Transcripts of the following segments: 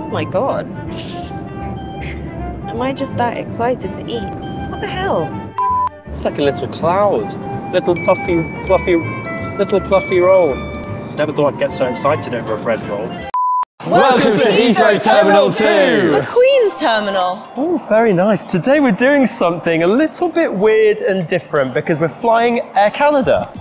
Oh my God. Am I just that excited to eat? What the hell? It's like a little cloud. Little puffy roll. Never thought I'd get so excited over a bread roll. Welcome to Heathrow Terminal 2! The Queen's Terminal. Oh, very nice. Today we're doing something a little bit weird and different because we're flying Air Canada.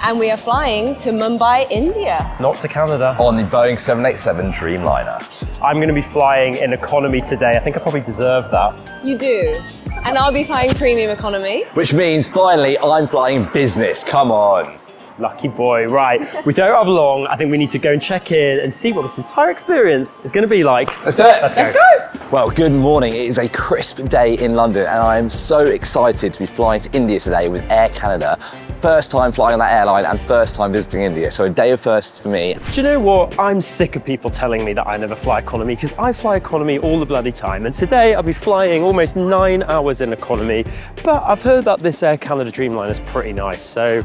And we are flying to Mumbai, India. Not to Canada. On the Boeing 787 Dreamliner. I'm going to be flying in economy today. I think I probably deserve that. You do. And I'll be flying premium economy. Which means finally I'm flying business, come on. Lucky boy. Right, we don't have long. I think we need to go and check in and see what this entire experience is going to be like. Let's do it. Let's go. Well, good morning. It is a crisp day in London and I am so excited to be flying to India today with Air Canada. First time flying on that airline and first time visiting India, so a day of firsts for me. Do you know what? I'm sick of people telling me that I never fly economy because I fly economy all the bloody time. And today I'll be flying almost 9 hours in economy, but I've heard that this Air Canada Dreamliner is pretty nice, so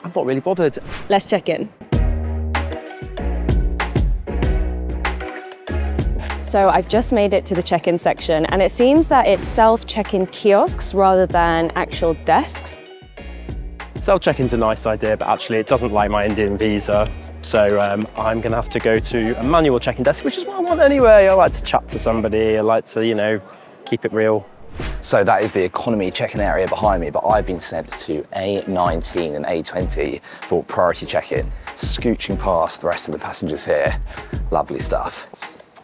I'm not really bothered. Let's check in. So I've just made it to the check-in section and it seems that it's self-check-in kiosks rather than actual desks. Self-check-in's a nice idea, but actually it doesn't like my Indian visa. So I'm gonna have to go to a manual check-in desk, which is what I want anyway. I like to chat to somebody. I like to, you know, keep it real. So that is the economy check-in area behind me, but I've been sent to A19 and A20 for priority check-in. Scooching past the rest of the passengers here. Lovely stuff.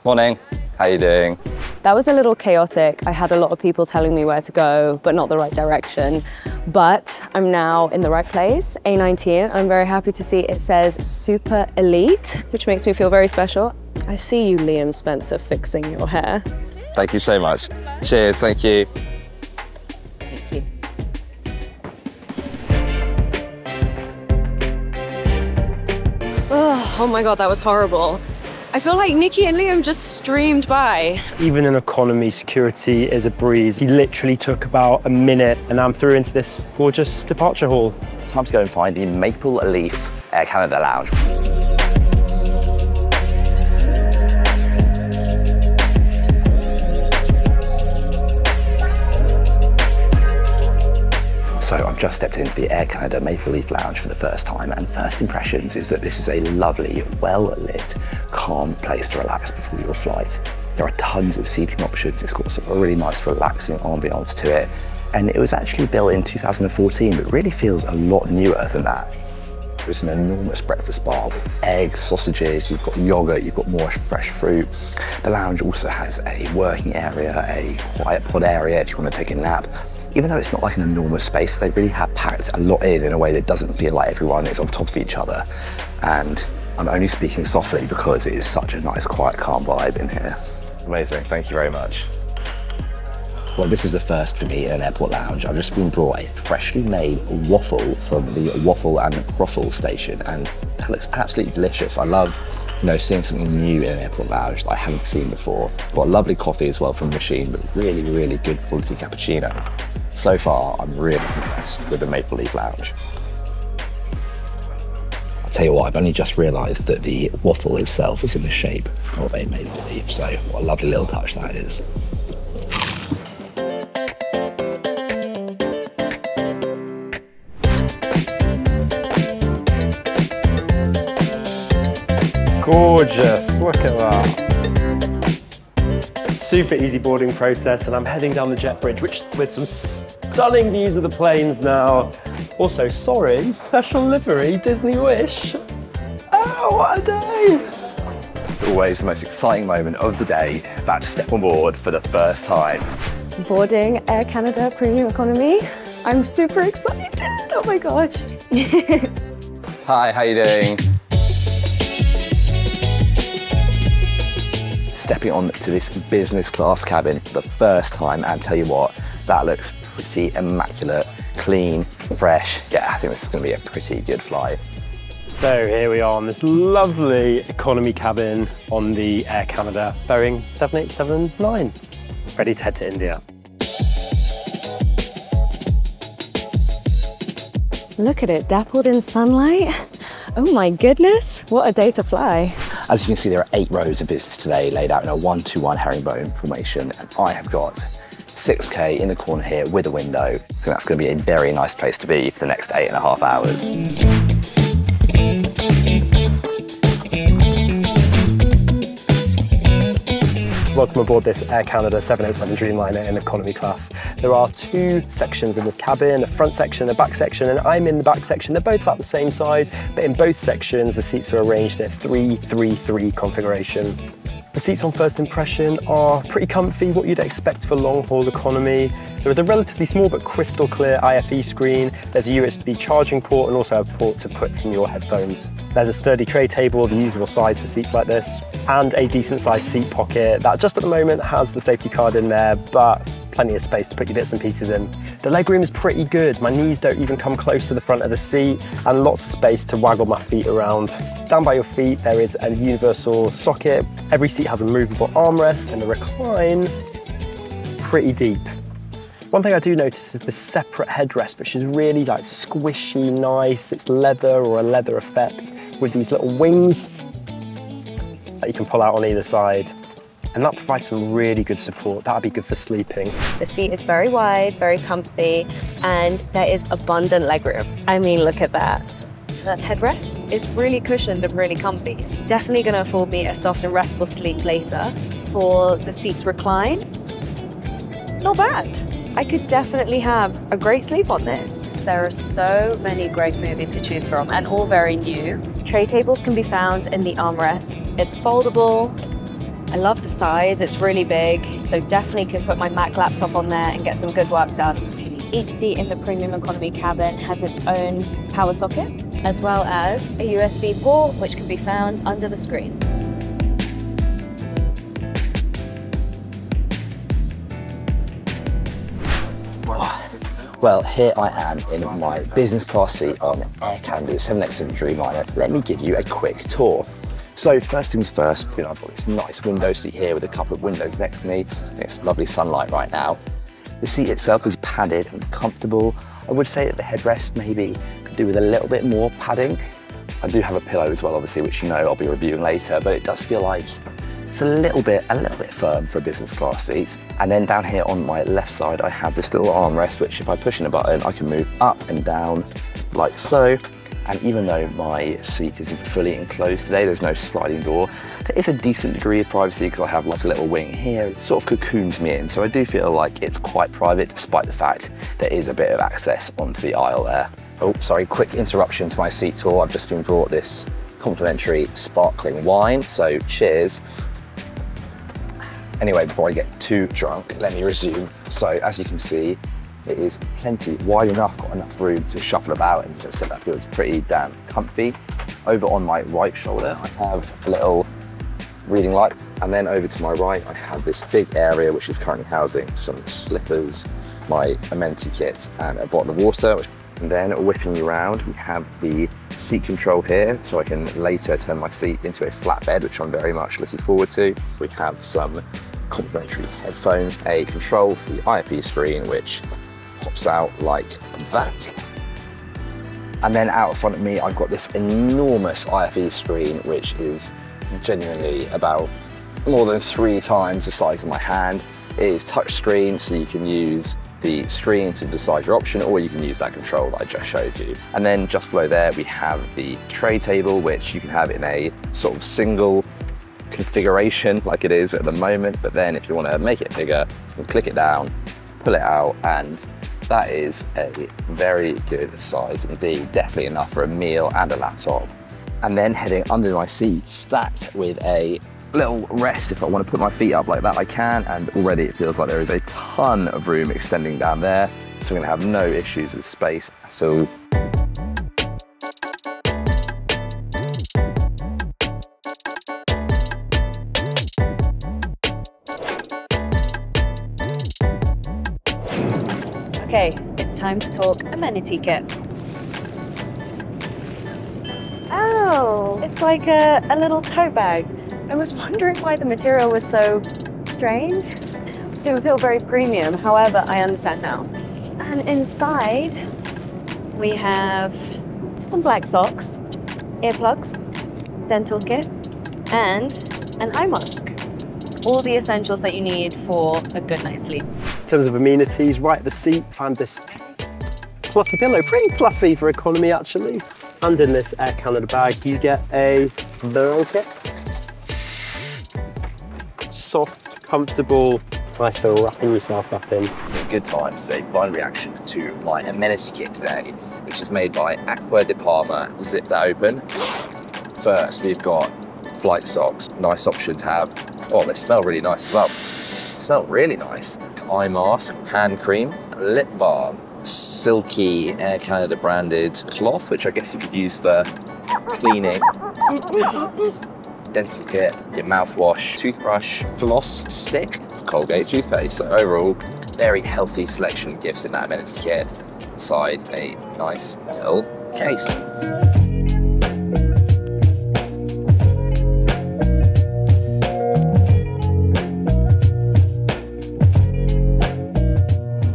Morning, how you doing? That was a little chaotic. I had a lot of people telling me where to go, but not the right direction. But I'm now in the right place, A19. I'm very happy to see it says Super Elite, which makes me feel very special. I see you, Liam Spencer, fixing your hair. Thank you so much. Cheers, thank you. Thank you. Oh my God, that was horrible. I feel like Nicky and Liam just streamed by. Even in economy, security is a breeze. He literally took about a minute and I'm through into this gorgeous departure hall. Time to go and find the Maple Leaf Air Canada Lounge. So I've just stepped into the Air Canada Maple Leaf Lounge for the first time, and first impressions is that this is a lovely, well-lit, calm place to relax before your flight. There are tons of seating options. It's got a really nice, relaxing ambience to it. And it was actually built in 2014, but really feels a lot newer than that. There's an enormous breakfast bar with eggs, sausages, you've got yogurt, you've got more fresh fruit. The lounge also has a working area, a quiet pod area if you want to take a nap. Even though it's not like an enormous space, they really have packed a lot in a way that doesn't feel like everyone is on top of each other. And I'm only speaking softly because it is such a nice, quiet, calm vibe in here. Amazing, thank you very much. Well, this is the first for me in an airport lounge. I've just been brought a freshly made waffle from the Waffle and Croffle station, and that looks absolutely delicious. I love, you know, seeing something new in an airport lounge that I haven't seen before. Got lovely coffee as well from the machine, but really, really good quality cappuccino. So far, I'm really impressed with the Maple Leaf Lounge. I'll tell you what, I've only just realised that the waffle itself is in the shape of a maple leaf, so what a lovely little touch that is. Gorgeous, look at that. Super easy boarding process, and I'm heading down the jet bridge, which with some stunning views of the planes now. Also, sorry, special livery, Disney Wish. Oh, what a day. Always the most exciting moment of the day, about to step on board for the first time. Boarding Air Canada Premium Economy. I'm super excited. Oh my gosh. Hi, how you doing? Stepping on to this business class cabin for the first time, and tell you what, that looks pretty immaculate, clean, fresh. Yeah, I think this is going to be a pretty good flight. So here we are on this lovely economy cabin on the Air Canada Boeing 787-9, ready to head to India. Look at it, dappled in sunlight. Oh my goodness, what a day to fly. As you can see, there are 8 rows of business today laid out in a 1-2-1 herringbone formation, and I have got 6K in the corner here with a window. I think that's going to be a very nice place to be for the next 8.5 hours. Welcome aboard this Air Canada 787 Dreamliner in economy class. There are 2 sections in this cabin, a front section, a back section, and I'm in the back section. They're both about the same size, but in both sections the seats are arranged in a 3-3-3 configuration. The seats on first impression are pretty comfy, what you'd expect for long-haul economy. There is a relatively small but crystal clear IFE screen. There's a USB charging port and also a port to put in your headphones. There's a sturdy tray table, the usual size for seats like this, and a decent sized seat pocket that just at the moment has the safety card in there, but plenty of space to put your bits and pieces in. The legroom is pretty good. My knees don't even come close to the front of the seat, and lots of space to waggle my feet around. Down by your feet there is a universal socket. Every seat has a movable armrest, and the recline pretty deep. One thing I do notice is the separate headrest, which is really like squishy, nice. It's leather or a leather effect with these little wings that you can pull out on either side. And that provides some really good support. That'd be good for sleeping. The seat is very wide, very comfy, and there is abundant legroom. I mean, look at that. That headrest is really cushioned and really comfy. Definitely gonna afford me a soft and restful sleep later. For the seats recline, not bad. I could definitely have a great sleep on this. There are so many great movies to choose from, and all very new. Tray tables can be found in the armrest. It's foldable. I love the size, it's really big, so definitely can put my Mac laptop on there and get some good work done. Each seat in the premium economy cabin has its own power socket, as well as a USB port, which can be found under the screen. Well, here I am in my business class seat on Air Canada 787 Dreamliner. Let me give you a quick tour. So first things first, I've got this nice window seat here with a couple of windows next to me. It's lovely sunlight right now. The seat itself is padded and comfortable. I would say that the headrest maybe could do with a little bit more padding. I do have a pillow as well, obviously, which I'll be reviewing later, but it does feel like it's a little bit firm for a business class seat. And then down here on my left side, I have this little armrest, which if I push in a button, I can move up and down like so. And even though my seat isn't fully enclosed today, there's no sliding door, there is a decent degree of privacy because I have like a little wing here. It sort of cocoons me in, so I do feel like it's quite private despite the fact there is a bit of access onto the aisle there. Oh, sorry, quick interruption to my seat tour. I've just been brought this complimentary sparkling wine, so cheers. Anyway, before I get too drunk, let me resume. So as you can see, it is plenty wide enough, got enough room to shuffle about, and as I said, that feels pretty damn comfy. Over on my right shoulder, I have a little reading light, and then over to my right, I have this big area which is currently housing some slippers, my amenity kit, and a bottle of water. And then whipping you around, we have the seat control here, so I can later turn my seat into a flatbed, which I'm very much looking forward to. We have some complimentary headphones, a control for the IFE screen, which pops out like that. And then out in front of me, I've got this enormous IFE screen, which is genuinely about more than 3 times the size of my hand. It is touchscreen, so you can use the screen to decide your option, or you can use that control that I just showed you. And then just below there, we have the tray table, which you can have in a sort of single configuration like it is at the moment. But then if you want to make it bigger, you can click it down, pull it out, and that is a very good size indeed, definitely enough for a meal and a laptop. And then heading under my seat, stacked with a little rest. If I want to put my feet up like that, I can, and already it feels like there is a ton of room extending down there, so we're going to have no issues with space at all. Okay, it's time to talk Amenity Kit. Oh, it's like a little tote bag. I was wondering why the material was so strange. Didn't feel very premium, however, I understand now. And inside, we have some black socks, earplugs, dental kit, and an eye mask. All the essentials that you need for a good night's sleep. In terms of amenities, right at the seat, found this fluffy pillow, pretty fluffy for economy actually. And in this Air Canada bag, you get a blanket. Soft, comfortable, nice for wrapping yourself up in. It's a good time today, my reaction to my amenity kit today, which is made by Aqua de Parma. Zip that open. First, we've got flight socks. Nice option to have. Oh, they smell really nice as well. They smell really nice. Eye mask, hand cream, lip balm, silky Air Canada branded cloth, which I guess you could use for cleaning. Dental kit, your mouthwash, toothbrush, floss stick, Colgate toothpaste. So overall, very healthy selection of gifts in that amenity kit. Inside a nice little case.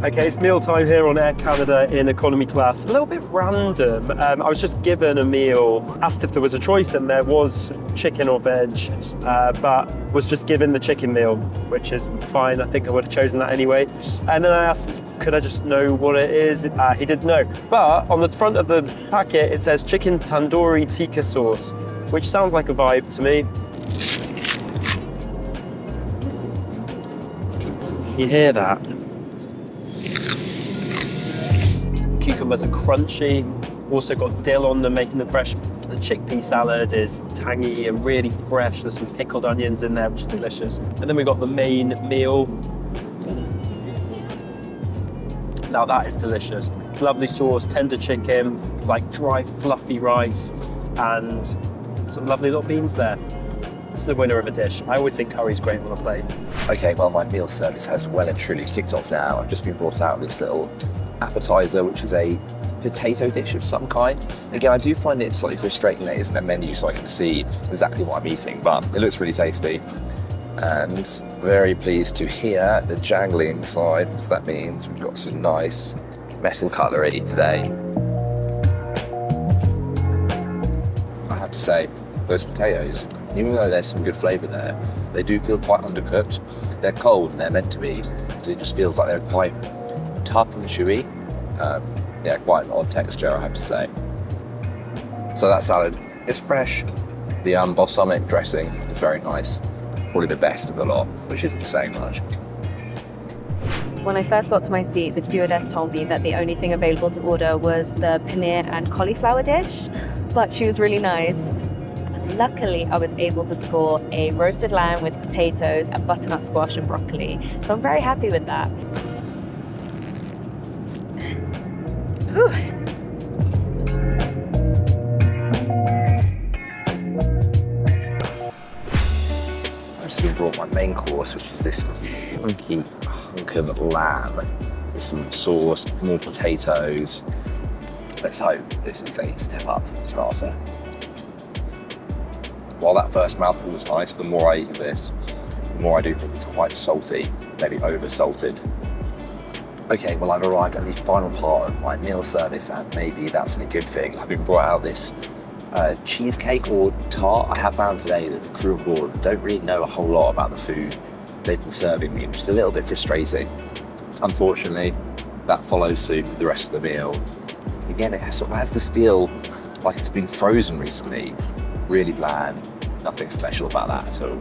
Okay, it's meal time here on Air Canada in economy class. A little bit random. I was just given a meal, asked if there was a choice, and there was chicken or veg, but was just given the chicken meal, which is fine. I think I would have chosen that anyway. And then I asked, could I just know what it is? He didn't know. But on the front of the packet, it says chicken tandoori tikka sauce, which sounds like a vibe to me. You hear that? Cucumbers are crunchy, also got dill on them, making them fresh. The chickpea salad is tangy and really fresh. There's some pickled onions in there, which is delicious. And then we got the main meal. Now that is delicious. Lovely sauce, tender chicken, like dry fluffy rice, and some lovely little beans there. This is a winner of a dish. I always think curry's great on a plate. Okay, well, my meal service has well and truly kicked off now. I've just been brought out this little appetizer, which is a potato dish of some kind. Again, I do find it slightly frustrating that it isn't a menu so I can see exactly what I'm eating, but it looks really tasty. And very pleased to hear the jangling inside, because that means we've got some nice metal cutlery today. I have to say, those potatoes, even though there's some good flavour there, they do feel quite undercooked. They're cold and they're meant to be, but it just feels like they're quite tough and chewy. Yeah, quite an odd texture, I have to say. So that salad is fresh. The balsamic dressing is very nice. Probably the best of the lot, which isn't saying much. When I first got to my seat, the stewardess told me that the only thing available to order was the paneer and cauliflower dish, but she was really nice. Luckily, I was able to score a roasted lamb with potatoes and butternut squash and broccoli, so I'm very happy with that. Whew. I've just been brought my main course, which is this chunky hunk of lamb with some sauce, more potatoes. Let's hope this is a step up for the starter. While that first mouthful was nice, the more I eat of this, the more I do think it's quite salty, maybe over salted. Okay, well, I've arrived at the final part of my meal service, and maybe that's a good thing. I've been brought out this cheesecake or tart. I have found today that the crew on board don't really know a whole lot about the food they've been serving me, which is a little bit frustrating. Unfortunately, that follows suit with the rest of the meal. Again, it sort of has this feel like it's been frozen recently. Really bland, nothing special about that at all.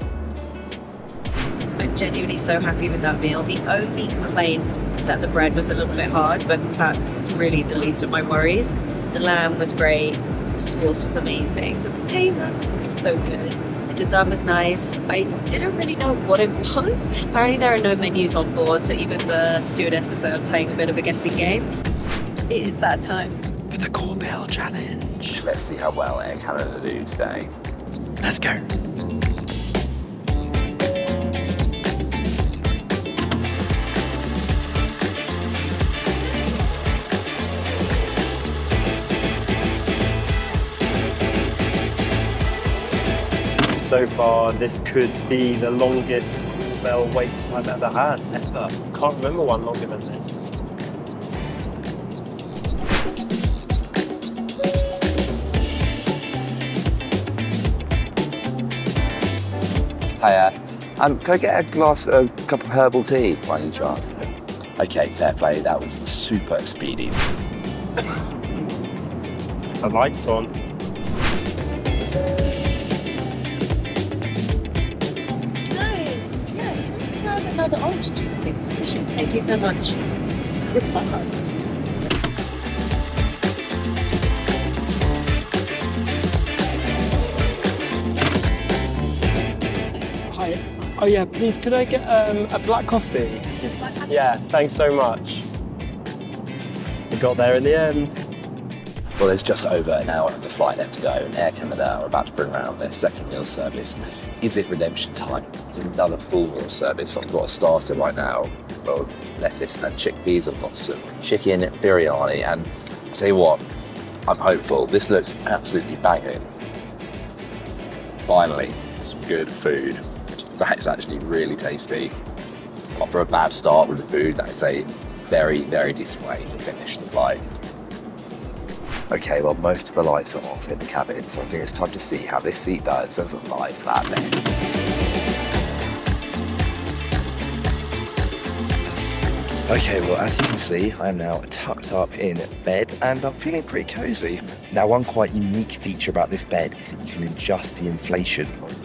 I'm genuinely so happy with that meal. The only complaint is that the bread was a little bit hard, but that was really the least of my worries. The lamb was great, the sauce was amazing, the potatoes were so good. The dessert was nice. I didn't really know what it was. Apparently there are no menus on board, so even the stewardesses are playing a bit of a guessing game. It is that time. For the Corbell Challenge. Let's see how well Air Canada do today. Let's go. So far, this could be the longest Corbell wait I've ever had, ever. Can't remember one longer than this. Hiya. Can I get a cup of herbal tea by any chance? Okay, fair play. That was super speedy. The light's on. Another orange juice, please. Delicious. Thank you so much. This one must. Hi. Oh yeah, please could I get a black coffee? Just black coffee? Yeah, thanks so much. We got there in the end. Well, there's just over an hour of the flight left to go, and Air Canada are about to bring around their second meal service. Is it redemption time? It's another full meal service. I've got a starter right now, well, lettuce and chickpeas. I've got some chicken biryani, and I'll tell you what, I'm hopeful. This looks absolutely banging. Finally, some good food. That is actually really tasty. After a bad start with the food, that is a very, very decent way to finish the flight. Okay, well, most of the lights are off in the cabin, so I think it's time to see how this seat does as a lie flat bed. Okay, well, as you can see, I am now tucked up in bed and I'm feeling pretty cozy. Now, one quite unique feature about this bed is that you can adjust the inflation of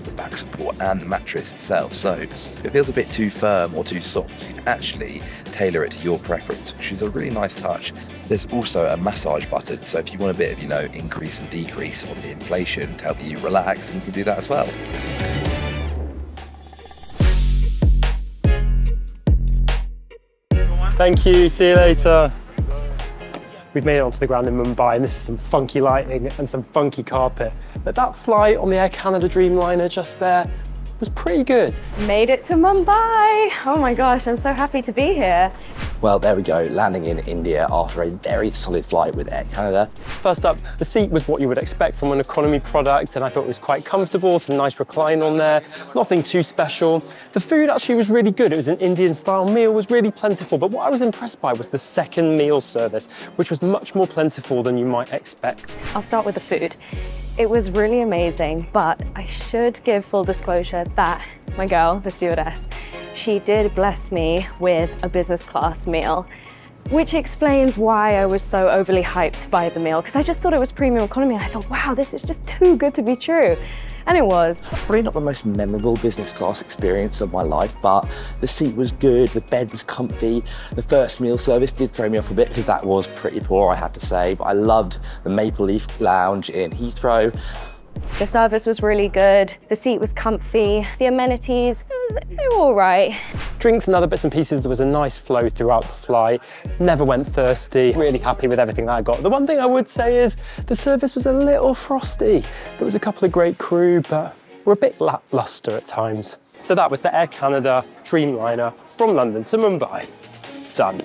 the back support and the mattress itself. So if it feels a bit too firm or too soft, you can actually tailor it to your preference, which is a really nice touch. There's also a massage button, so if you want a bit of, increase and decrease on the inflation to help you relax, then you can do that as well. Thank you, see you later. We've made it onto the ground in Mumbai, and this is some funky lighting and some funky carpet. But that flight on the Air Canada Dreamliner just there was pretty good. Made it to Mumbai. Oh my gosh, I'm so happy to be here. Well, there we go, landing in India after a very solid flight with Air Canada. First up, the seat was what you would expect from an economy product, and I thought it was quite comfortable, some nice recline on there, nothing too special. The food actually was really good. It was an Indian style meal, was really plentiful, but what I was impressed by was the second meal service, which was much more plentiful than you might expect. I'll start with the food. It was really amazing, but I should give full disclosure that my girl, the stewardess, she did bless me with a business class meal, which explains why I was so overly hyped by the meal, because I just thought it was premium economy and I thought, wow, this is just too good to be true. And it was. Probably not the most memorable business class experience of my life, but the seat was good, the bed was comfy. The first meal service did throw me off a bit because that was pretty poor, I have to say, but I loved the Maple Leaf Lounge in Heathrow. The service was really good, the seat was comfy, the amenities, they were all right. Drinks and other bits and pieces, there was a nice flow throughout the flight, never went thirsty, really happy with everything that I got. The one thing I would say is the service was a little frosty. There was a couple of great crew, but were a bit lackluster at times. So that was the Air Canada Dreamliner from London to Mumbai. Done.